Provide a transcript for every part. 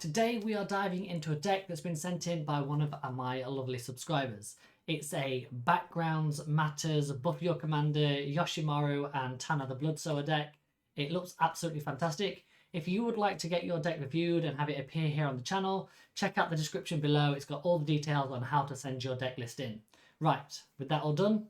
Today we are diving into a deck that's been sent in by one of my lovely subscribers. It's a Backgrounds Matters Buff Your Commander Yoshimaru and Tana the Bloodsower deck. It looks absolutely fantastic. If you would like to get your deck reviewed and have it appear here on the channel, check out the description below. It's got all the details on how to send your deck list in. Right, with that all done,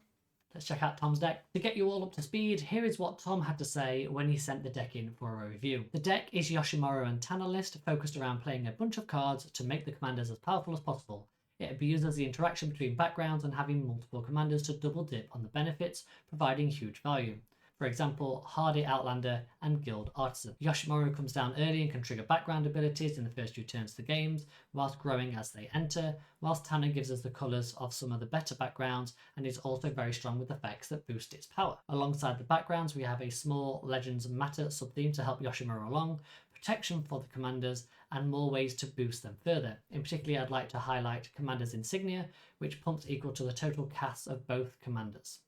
let's check out Tom's deck. To get you all up to speed, here is what Tom had to say when he sent the deck in for a review. The deck is Yoshimaru and Tana list, focused around playing a bunch of cards to make the commanders as powerful as possible. It abuses the interaction between backgrounds and having multiple commanders to double dip on the benefits, providing huge value. For example, Hardy Outlander and Guild Artisan. Yoshimaru comes down early and can trigger background abilities in the first few turns of the games, whilst growing as they enter, whilst Tana gives us the colours of some of the better backgrounds and is also very strong with effects that boost its power. Alongside the backgrounds, we have a small Legends Matter sub-theme to help Yoshimaru along, protection for the commanders, and more ways to boost them further. In particular, I'd like to highlight Commander's Insignia, which pumps equal to the total cast of both commanders.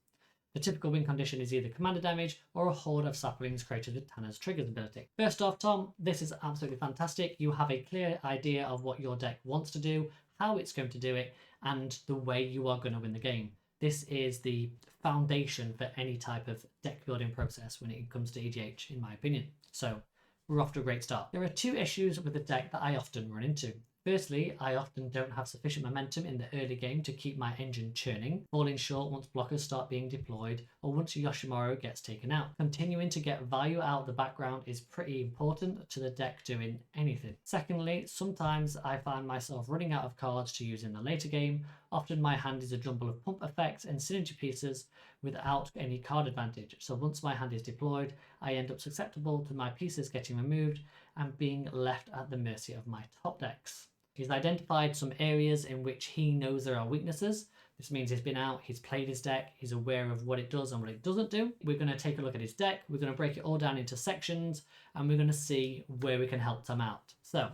The typical win condition is either commander damage or a horde of saplings created with Tana's triggers ability. First off, Tom, this is absolutely fantastic. You have a clear idea of what your deck wants to do, how it's going to do it, and the way you are going to win the game. This is the foundation for any type of deck building process when it comes to EDH, in my opinion. So we're off to a great start. There are two issues with the deck that I often run into. Firstly, I often don't have sufficient momentum in the early game to keep my engine churning, falling short once blockers start being deployed or once Yoshimaru gets taken out. Continuing to get value out of the background is pretty important to the deck doing anything. Secondly, sometimes I find myself running out of cards to use in the later game. Often my hand is a jumble of pump effects and synergy pieces without any card advantage. So once my hand is deployed, I end up susceptible to my pieces getting removed and being left at the mercy of my top decks. He's identified some areas in which he knows there are weaknesses. This means he's been out, he's played his deck, he's aware of what it does and what it doesn't do. We're going to take a look at his deck, we're going to break it all down into sections, and we're going to see where we can help Tom out. So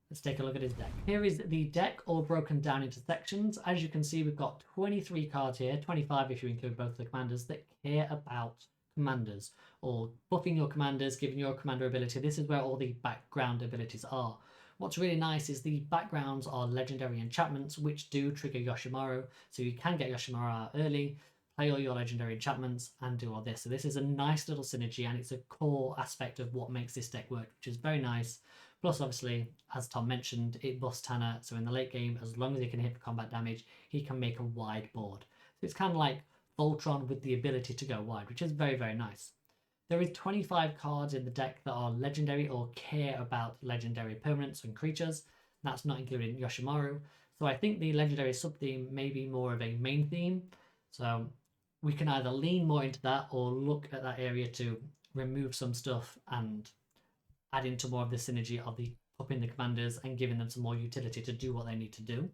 let's take a look at his deck. Here is the deck all broken down into sections. As you can see, we've got 23 cards here, 25 if you include both the commanders, that care about commanders or buffing your commanders, giving your commander ability. This is where all the background abilities are. What's really nice is the backgrounds are legendary enchantments which do trigger Yoshimaru, so you can get Yoshimaru out early, play all your legendary enchantments and do all this. So this is a nice little synergy and it's a core aspect of what makes this deck work, which is very nice. Plus obviously, as Tom mentioned, it buffs Tana, so in the late game, as long as he can hit for combat damage, he can make a wide board. So it's kind of like Voltron with the ability to go wide, which is very, very nice. There is 25 cards in the deck that are legendary or care about legendary permanents and creatures. That's not including Yoshimaru. So I think the legendary sub-theme may be more of a main theme. So we can either lean more into that or look at that area to remove some stuff and add into more of the synergy of the upping the commanders and giving them some more utility to do what they need to do.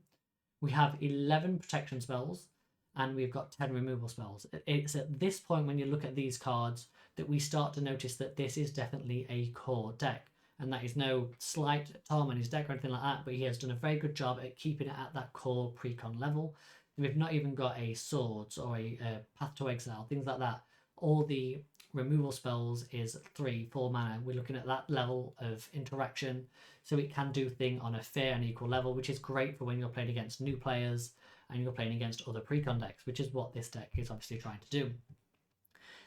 We have 11 protection spells and we've got 10 removal spells. It's at this point when you look at these cards that we start to notice that this is definitely a core deck. And that is no slight at Tom and his deck or anything like that, but he has done a very good job at keeping it at that core precon level. We've not even got a swords or a path to exile, things like that. All the removal spells is 3-4 mana. We're looking at that level of interaction, so it can do things on a fair and equal level, which is great for when you're playing against new players and you're playing against other precon decks, which is what this deck is obviously trying to do.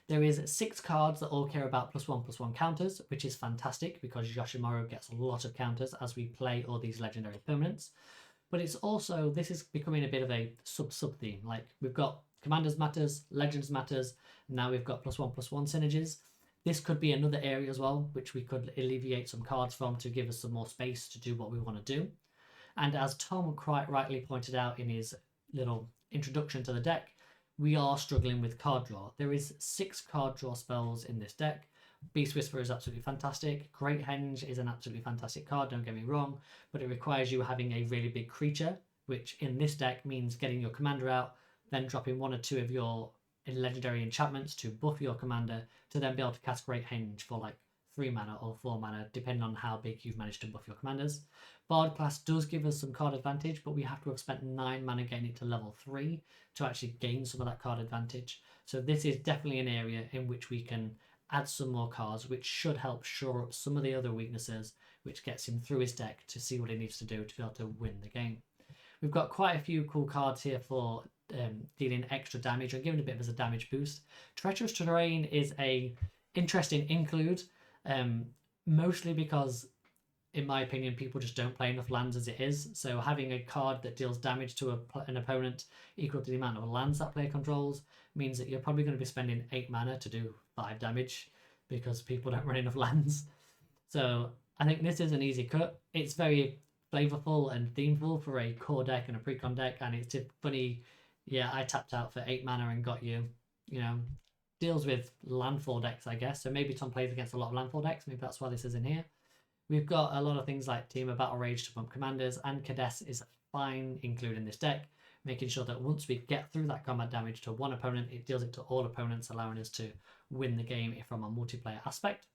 There is 6 cards that all care about +1/+1 counters, which is fantastic because Yoshimaru gets a lot of counters as we play all these legendary permanents. But it's also, this is becoming a bit of a sub-theme. Like we've got Commanders Matters, Legends Matters, now we've got +1/+1 synergies. This could be another area as well, which we could alleviate some cards from to give us some more space to do what we want to do. And as Tom quite rightly pointed out in his little introduction to the deck, we are struggling with card draw. There is 6 card draw spells in this deck. Beast Whisperer is absolutely fantastic. Great Henge is an absolutely fantastic card, don't get me wrong, but it requires you having a really big creature, which in this deck means getting your commander out, then dropping 1 or 2 of your legendary enchantments to buff your commander to then be able to cast Great Henge for like 3 mana or 4 mana, depending on how big you've managed to buff your commanders. Bard class does give us some card advantage, but we have to have spent 9 mana getting it to level 3 to actually gain some of that card advantage. So this is definitely an area in which we can add some more cards, which should help shore up some of the other weaknesses which gets him through his deck to see what he needs to do to be able to win the game. We've got quite a few cool cards here for dealing extra damage and giving a bit of a damage boost. Treacherous Terrain is a interesting include, mostly because, in my opinion, people just don't play enough lands as it is. So having a card that deals damage to an opponent equal to the amount of lands that player controls means that you're probably going to be spending 8 mana to do 5 damage because people don't run enough lands. So I think this is an easy cut. It's very flavorful and themeful for a core deck and a precon deck, and it's funny. Yeah, I tapped out for 8 mana and got you. You know, deals with landfall decks, I guess. So maybe Tom plays against a lot of landfall decks. Maybe that's why this is in here. We've got a lot of things like Team of Battle Rage to pump commanders, and Cadess is fine including this deck, making sure that once we get through that combat damage to one opponent, it deals it to all opponents, allowing us to win the game from a multiplayer aspect.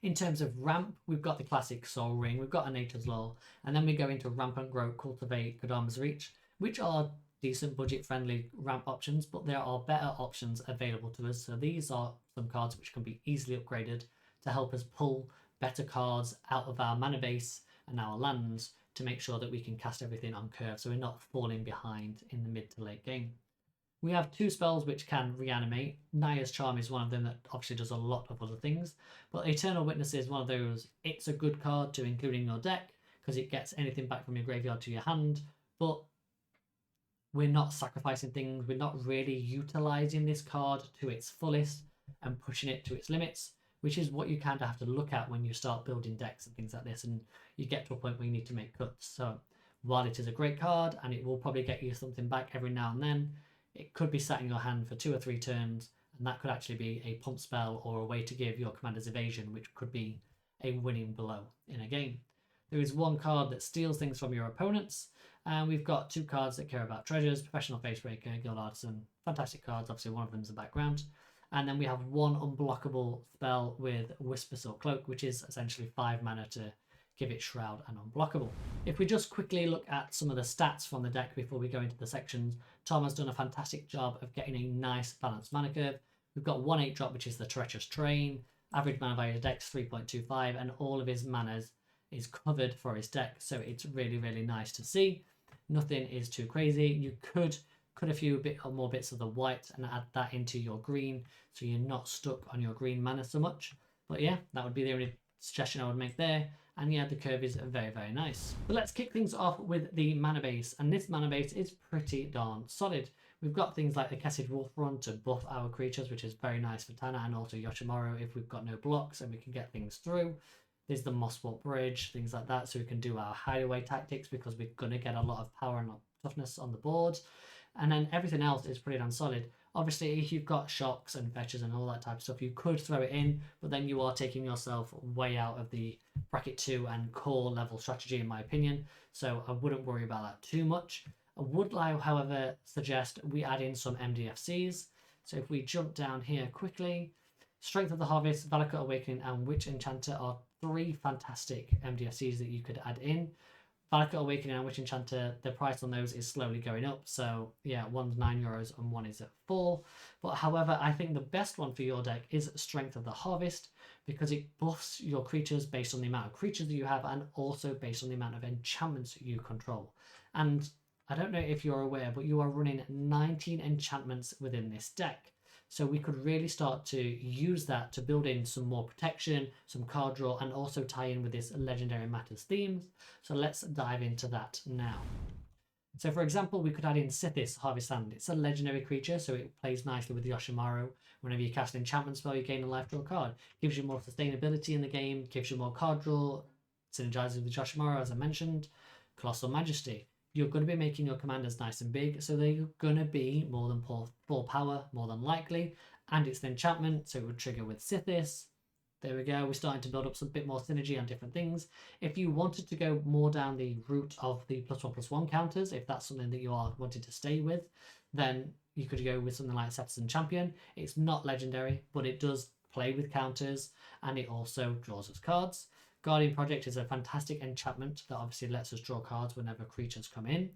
In terms of ramp, we've got the classic Soul Ring, we've got a Nature's Law, and then we go into Rampant Grow, Cultivate, Kodama's Reach, which are decent budget-friendly ramp options, but there are better options available to us. So these are some cards which can be easily upgraded to help us pull better cards out of our mana base and our lands to make sure that we can cast everything on curve, so we're not falling behind in the mid to late game. We have 2 spells which can reanimate. Naya's Charm is one of them that obviously does a lot of other things, but Eternal Witness is one of those, it's a good card to include in your deck because it gets anything back from your graveyard to your hand, but we're not sacrificing things, we're not really utilising this card to its fullest and pushing it to its limits, which is what you kind of have to look at when you start building decks and things like this, and you get to a point where you need to make cuts. So while it is a great card and it will probably get you something back every now and then, it could be sat in your hand for 2 or 3 turns, and that could actually be a pump spell or a way to give your commanders evasion, which could be a winning blow in a game. There is 1 card that steals things from your opponents, and we've got 2 cards that care about treasures, Professional Facebreaker, Guild Artisan, fantastic cards, obviously one of them is the background. And then we have 1 unblockable spell with Whisper Silk Cloak, which is essentially 5 mana to give it Shroud and unblockable. If we just quickly look at some of the stats from the deck before we go into the sections, Tom has done a fantastic job of getting a nice balanced mana curve. We've got 1 8-drop, which is the Treacherous Terrain. Average mana value of the deck is 3.25, and all of his manas is covered for his deck, so it's really, really nice to see. Nothing is too crazy. You could cut a few more bits of the white and add that into your green, so you're not stuck on your green mana so much. But yeah, that would be the only suggestion I would make there. And yeah, the curve is very, very nice. But let's kick things off with the mana base, and this mana base is pretty darn solid. We've got things like the Kessid Wolf Run to buff our creatures, which is very nice for Tana, and also Yoshimaru if we've got no blocks and we can get things through. There's the Mosswort Bridge, things like that, so we can do our hideaway tactics because we're going to get a lot of power and toughness on the board. And then everything else is pretty damn solid. Obviously, if you've got shocks and fetches and all that type of stuff, you could throw it in, but then you are taking yourself way out of the bracket 2 and core level strategy, in my opinion. So I wouldn't worry about that too much. I would, however, suggest we add in some MDFCs. So if we jump down here quickly, Strength of the Harvest, Valakut Awakening, and Witch Enchanter are 3 fantastic MDFCs that you could add in. Valakut Awakening and Witch Enchanter, the price on those is slowly going up. So yeah, one's €9 and one is at 4. But however, I think the best one for your deck is Strength of the Harvest, because it buffs your creatures based on the amount of creatures that you have and also based on the amount of enchantments you control. And I don't know if you're aware, but you are running 19 enchantments within this deck. So we could really start to use that to build in some more protection, some card draw, and also tie in with this Legendary Matters themes. So let's dive into that now. So for example, we could add in Sithis, Harvest Sand. It's a legendary creature, so it plays nicely with Yoshimaru. Whenever you cast an enchantment spell, you gain a life draw card. Gives you more sustainability in the game, gives you more card draw, synergizes with Yoshimaru, as I mentioned. Colossal Majesty. You're going to be making your commanders nice and big, so they're going to be more than 4 power, more than likely. And it's an enchantment, so it would trigger with Sithis. There we go, we're starting to build up some bit more synergy on different things. If you wanted to go more down the route of the +1/+1 counters, if that's something that you are wanting to stay with, then you could go with something like Citizen Champion. It's not legendary, but it does play with counters, and it also draws us cards. Guardian Project is a fantastic enchantment that obviously lets us draw cards whenever creatures come in.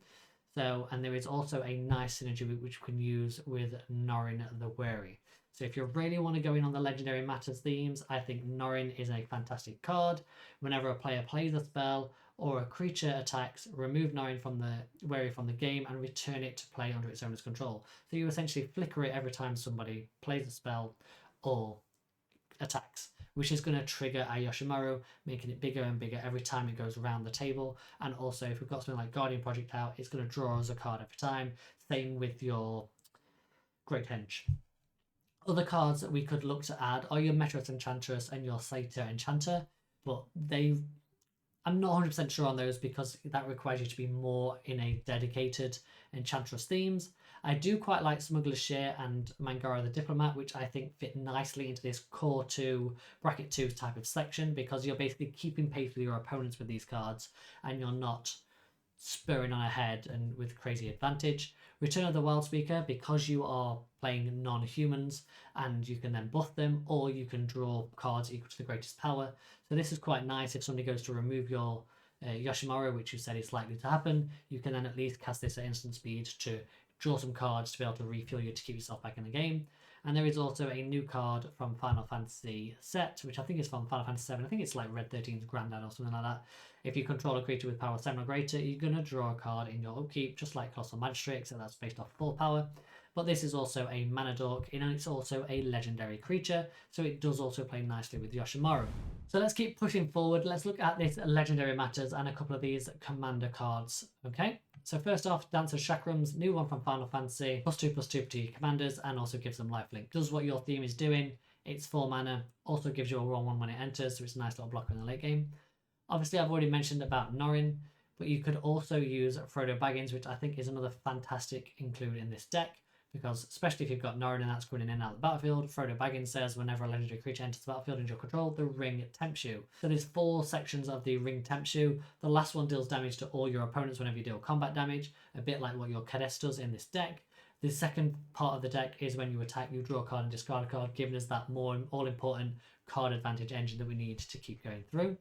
So, and there is also a nice synergy which we can use with Norin the Wary. So if you really want to go in on the Legendary Matters themes, I think Norrin is a fantastic card. Whenever a player plays a spell or a creature attacks, remove Norrin from the game and return it to play under its owner's control. So you essentially flicker it every time somebody plays a spell or attacks, which is going to trigger our Yoshimaru, making it bigger and bigger every time it goes around the table. And also, if we've got something like Guardian Project out, it's going to draw us a card every time. Same with your Great Henge. Other cards that we could look to add are your Metros Enchantress and your Satyr Enchanter, but I'm not 100% sure on those because that requires you to be more in a dedicated Enchantress themes. I do quite like Smuggler's Share and Mangara the Diplomat, which I think fit nicely into this core 2, bracket 2 type of selection, because you're basically keeping pace with your opponents with these cards and you're not spurring on ahead and with crazy advantage. Return of the Wild Speaker, because you are playing non-humans and you can then buff them, or you can draw cards equal to the greatest power. So this is quite nice if somebody goes to remove your Yoshimaru, which you said is likely to happen. You can then at least cast this at instant speed to draw some cards to be able to refuel you to keep yourself back in the game. And there is also a new card from Final Fantasy set, which I think is from Final Fantasy 7. I think it's like Red 13's Granddad or something like that. If you control a creature with power 7 or greater, you're going to draw a card in your upkeep, just like Colossal Magistrate, except that's based off full power. But this is also a mana dork, and it's also a legendary creature, so it does also play nicely with Yoshimaru. So let's keep pushing forward. Let's look at this Legendary Matters and a couple of these commander cards, okay? So first off, Dancer's Chakrams, new one from Final Fantasy, +2/+2 to your commanders, and also gives them lifelink. Does what your theme is doing. It's 4 mana, also gives you a 1/1 when it enters, so it's a nice little blocker in the late game. Obviously, I've already mentioned about Norrin, but you could also use Frodo Baggins, which I think is another fantastic include in this deck, because especially if you've got Norrin and that's going in and out of the battlefield, Frodo Baggins says whenever a legendary creature enters the battlefield under your control, the ring tempts you. So there's 4 sections of the ring tempts you. The last one deals damage to all your opponents whenever you deal combat damage, a bit like what your Kadesh does in this deck. The second part of the deck is when you attack, you draw a card and discard a card, giving us that more all-important card advantage engine that we need to keep going through.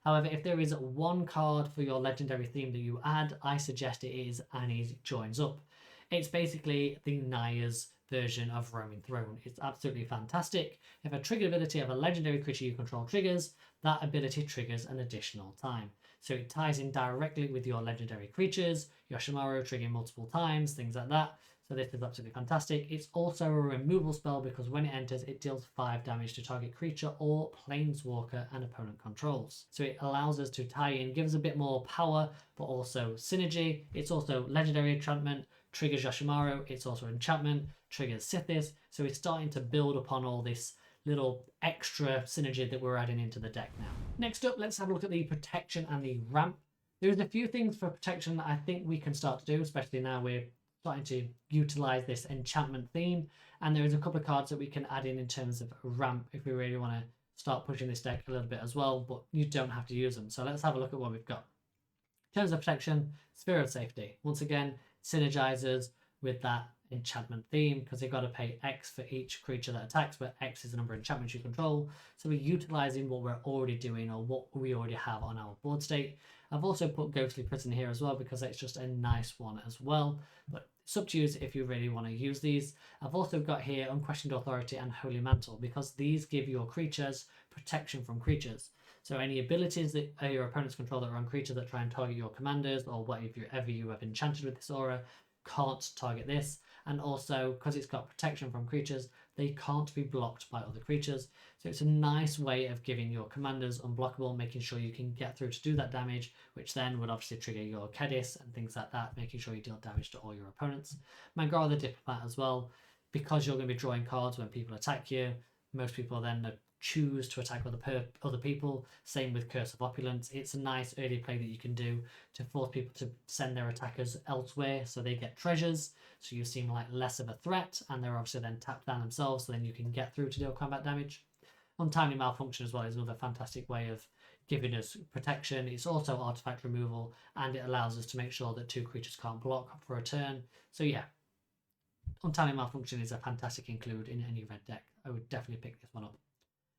However, if there is one card for your legendary theme that you add, I suggest it is Annie's Joins Up. It's basically the Naya's version of Roaming Throne. It's absolutely fantastic. If a trigger ability of a legendary creature you control triggers, that ability triggers an additional time. So it ties in directly with your legendary creatures, Yoshimaru triggering multiple times, things like that. So this is absolutely fantastic. It's also a removal spell because when it enters, it deals 5 damage to target creature or planeswalker an opponent controls. So it allows us to tie in, gives a bit more power, but also synergy. It's also legendary enchantment, triggers Yoshimaru. It's also enchantment, triggers Sithis. So it's starting to build upon all this little extra synergy that we're adding into the deck now. Next up, let's have a look at the protection and the ramp. There's a few things for protection that I think we can start to do, especially now we're starting to utilize this enchantment theme, and there is a couple of cards that we can add in terms of ramp if we really want to start pushing this deck a little bit as well, but you don't have to use them. So let's have a look at what we've got. In terms of protection, Sphere of Safety once again synergizes with that enchantment theme because you've got to pay X for each creature that attacks, but X is the number of enchantments you control. So we're utilizing what we're already doing or what we already have on our board state. I've also put Ghostly Prison here as well because it's just a nice one as well, but it's up to you if you really want to use these. I've also got here Unquestioned Authority and Holy Mantle because these give your creatures protection from creatures. So any abilities that your opponents control that are on creatures that try and target your commanders or whatever you have enchanted with this aura can't target this. And also, because it's got protection from creatures, they can't be blocked by other creatures. So it's a nice way of giving your commanders unblockable, making sure you can get through to do that damage, which then would obviously trigger your Kedis and things like that, making sure you deal damage to all your opponents. Mangara the Diplomat as well, because you're going to be drawing cards when people attack you. Most people then choose to attack other people. Same with Curse of Opulence. It's a nice early play that you can do to force people to send their attackers elsewhere so they get treasures. So you seem like less of a threat, and they're obviously then tapped down themselves, so then you can get through to deal combat damage. Untimely Malfunction as well is another fantastic way of giving us protection. It's also artifact removal, and it allows us to make sure that 2 creatures can't block for a turn. So yeah, Untimely Malfunction is a fantastic include in any red deck. I would definitely pick this one up.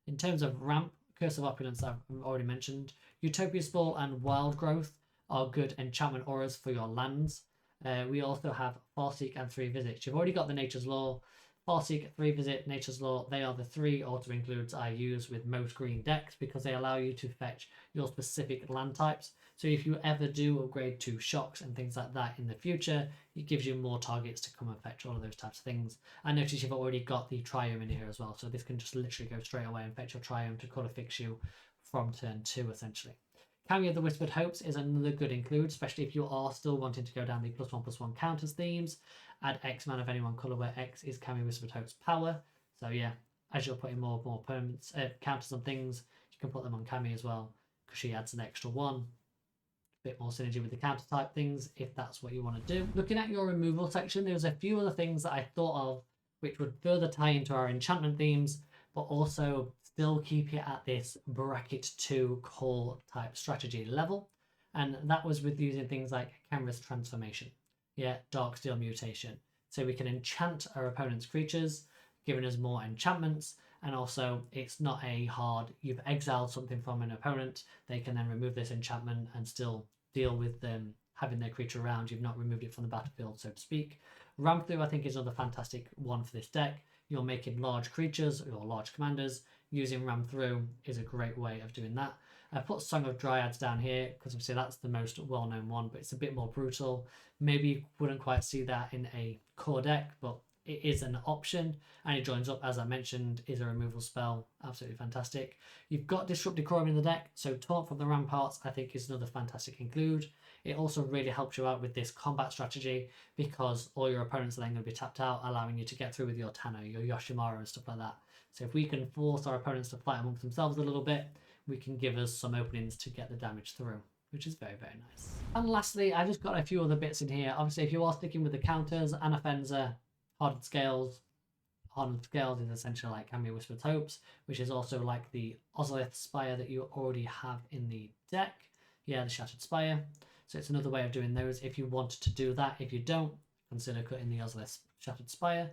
In terms of ramp, Curse of Opulence I've already mentioned. Utopia Spore and Wild Growth are good enchantment auras for your lands. We also have Farseek and 3 Visits. You've already got the Nature's Law. Farseek, 3 Visit, Nature's Law, they are the 3 auto-includes I use with most green decks because they allow you to fetch your specific land types. So if you ever do upgrade to shocks and things like that in the future, it gives you more targets to come and fetch all of those types of things. I notice you've already got the Triome in here as well, so this can just literally go straight away and fetch your Triome to colour fix you from turn 2 essentially. Carry of the Whispered Hopes is another good include, especially if you are still wanting to go down the +1/+1 counters themes. Add X mana of any one colour where X is Carry Whispered Hopes power. So yeah, as you're putting more permanents, counters on things, you can put them on Cammy as well, because she adds an extra 1. A bit more synergy with the counter type things, if that's what you want to do. Looking at your removal section, there's a few other things that I thought of which would further tie into our enchantment themes, but also still keep it at this bracket 2 core type strategy level. And that was with using things like Camera's Transformation. Yeah, Darksteel Mutation. So we can enchant our opponent's creatures, giving us more enchantments, and also it's not a hard, you've exiled something from an opponent, they can then remove this enchantment and still deal with them having their creature around, you've not removed it from the battlefield, so to speak. Ram Through, I think, is another fantastic one for this deck. You're making large creatures or large commanders. Using Ram Through is a great way of doing that. I put Song of Dryads down here because obviously that's the most well-known one, but it's a bit more brutal. Maybe you wouldn't quite see that in a core deck, but it is an option, and it joins up, as I mentioned, is a removal spell. Absolutely fantastic. You've got Disrupt Decorum in the deck, so Taunt from the Ramparts I think is another fantastic include. It also really helps you out with this combat strategy because all your opponents are then going to be tapped out, allowing you to get through with your Tano, your Yoshimaru and stuff like that. So if we can force our opponents to fight amongst themselves a little bit, we can give us some openings to get the damage through, which is very, very nice. And lastly, I just got a few other bits in here. Obviously, if you are sticking with the counters, Anafenza, Hardened Scales. Hardened Scales is essentially like Cammy Whispered Hopes, which is also like the Ozolith Spire that you already have in the deck. Yeah, the Shattered Spire. So it's another way of doing those if you wanted to do that. If you don't, consider cutting the Ozolith Shattered Spire.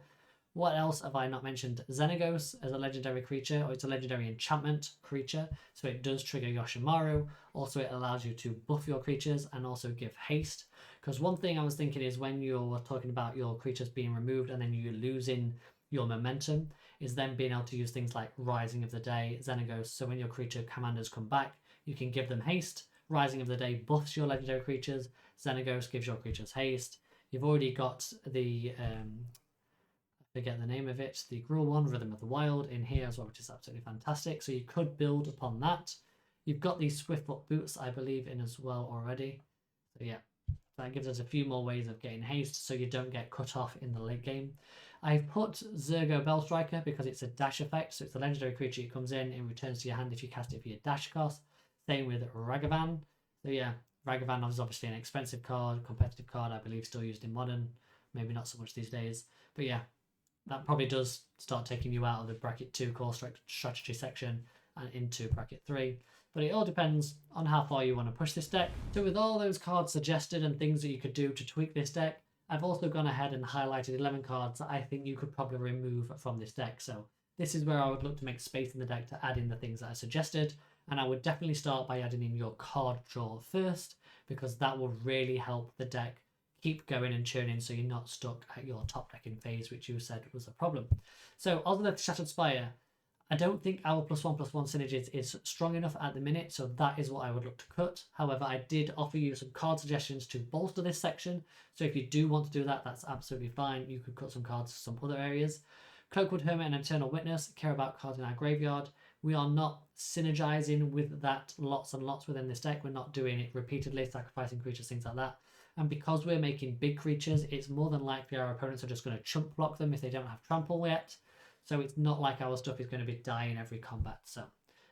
What else have I not mentioned? Xenagos as a legendary creature, or it's a legendary enchantment creature, so it does trigger Yoshimaru. Also, it allows you to buff your creatures and also give haste. Because one thing I was thinking is when you're talking about your creatures being removed and then you're losing your momentum, is then being able to use things like Rising of the Day, Xenagos, so when your creature commanders come back, you can give them haste. Rising of the Day buffs your legendary creatures, Xenagos gives your creatures haste. You've already got the forget the name of it, the Gruul one, Rhythm of the Wild, in here as well, which is absolutely fantastic. So you could build upon that. You've got these Swiftfoot Boots, I believe, in as well already. So yeah, that gives us a few more ways of getting haste so you don't get cut off in the late game. I've put Zergo Bellstriker because it's a dash effect, so it's a legendary creature. It comes in and returns to your hand if you cast it for your dash cost. Same with Ragavan. So yeah, Ragavan is obviously an expensive card, competitive card, I believe still used in Modern. Maybe not so much these days. But yeah, that probably does start taking you out of the bracket 2 core strategy section and into bracket 3. But it all depends on how far you want to push this deck. So with all those cards suggested and things that you could do to tweak this deck, I've also gone ahead and highlighted 11 cards that I think you could probably remove from this deck. So this is where I would look to make space in the deck to add in the things that I suggested. And I would definitely start by adding in your card draw first, because that will really help the deck keep going and churning so you're not stuck at your top decking phase, which you said was a problem. So other than Shattered Spire, I don't think our +1/+1 synergies is strong enough at the minute, so that is what I would look to cut. However, I did offer you some card suggestions to bolster this section, so if you do want to do that, that's absolutely fine. You could cut some cards to some other areas. Cloakwood Hermit and Eternal Witness care about cards in our graveyard. We are not synergizing with that lots and lots within this deck. We're not doing it repeatedly, sacrificing creatures, things like that. And because we're making big creatures, it's more than likely our opponents are just going to chump block them if they don't have trample yet. So it's not like our stuff is going to be dying every combat. So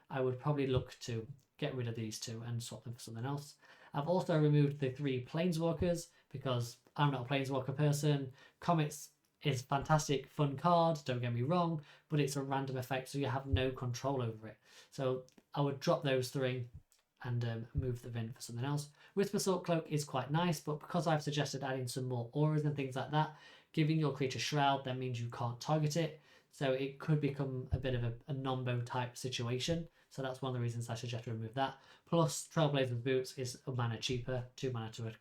I would probably look to get rid of these two and swap them for something else. I've also removed the 3 Planeswalkers because I'm not a Planeswalker person. Comets is fantastic, fun card, don't get me wrong, but it's a random effect, so you have no control over it. So I would drop those 3 and move them in for something else. Whispersort Cloak is quite nice, but because I've suggested adding some more auras and things like that, giving your creature Shroud, that means you can't target it. So it could become a bit of a Nombo type situation. So that's one of the reasons I suggest to remove that. Plus, Trailblazer's Boots is a mana cheaper, 2 mana to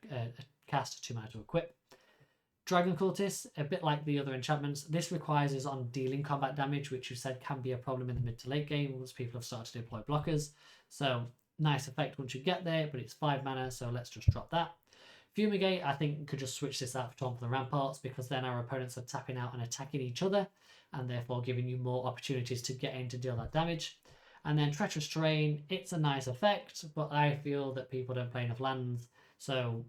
cast, 2 mana to equip. Dragon Cultist, a bit like the other enchantments, this requires us on dealing combat damage, which you said can be a problem in the mid to late game once people have started to deploy blockers. So nice effect once you get there, but it's 5 mana, so let's just drop that. Fumigate, I think, could just switch this out for Taunt for the Ramparts, because then our opponents are tapping out and attacking each other, and therefore giving you more opportunities to get in to deal that damage. And then Treacherous Terrain, it's a nice effect, but I feel that people don't play enough lands, so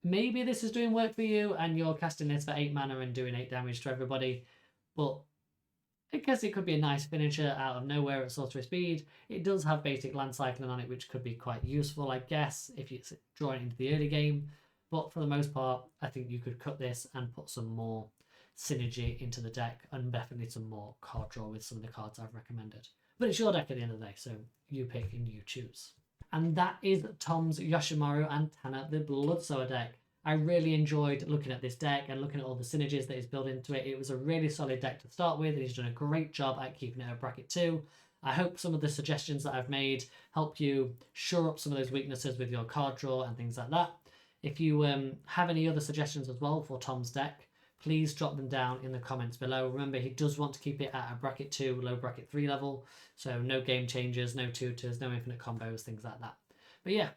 maybe this is doing work for you and you're casting this for 8 mana and doing 8 damage to everybody, but I guess it could be a nice finisher out of nowhere at sorcery speed. It does have basic land cycling on it, which could be quite useful, I guess, if you draw it into the early game. But for the most part, I think you could cut this and put some more synergy into the deck, and definitely some more card draw with some of the cards I've recommended. But it's your deck at the end of the day, so you pick and you choose. And that is Tom's Yoshimaru and Tana the Bloodsower deck. I really enjoyed looking at this deck and looking at all the synergies that he's built into it. It was a really solid deck to start with, and he's done a great job at keeping it at bracket 2. I hope some of the suggestions that I've made help you shore up some of those weaknesses with your card draw and things like that. If you have any other suggestions as well for Tom's deck, please drop them down in the comments below. Remember, he does want to keep it at a bracket 2, low bracket 3 level. So no game changes, no tutors, no infinite combos, things like that. But yeah,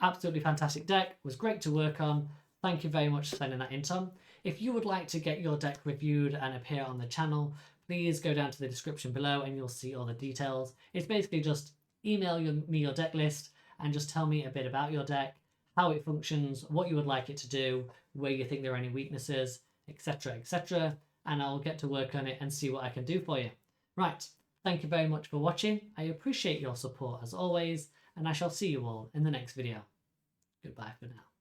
absolutely fantastic deck. It was great to work on. Thank you very much for sending that in, Tom. If you would like to get your deck reviewed and appear on the channel, please go down to the description below and you'll see all the details. It's basically just email me your deck list and just tell me a bit about your deck, how it functions, what you would like it to do, where you think there are any weaknesses, etc., and I'll get to work on it and see what I can do for you. Right, thank you very much for watching. I appreciate your support as always, and I shall see you all in the next video. Goodbye for now.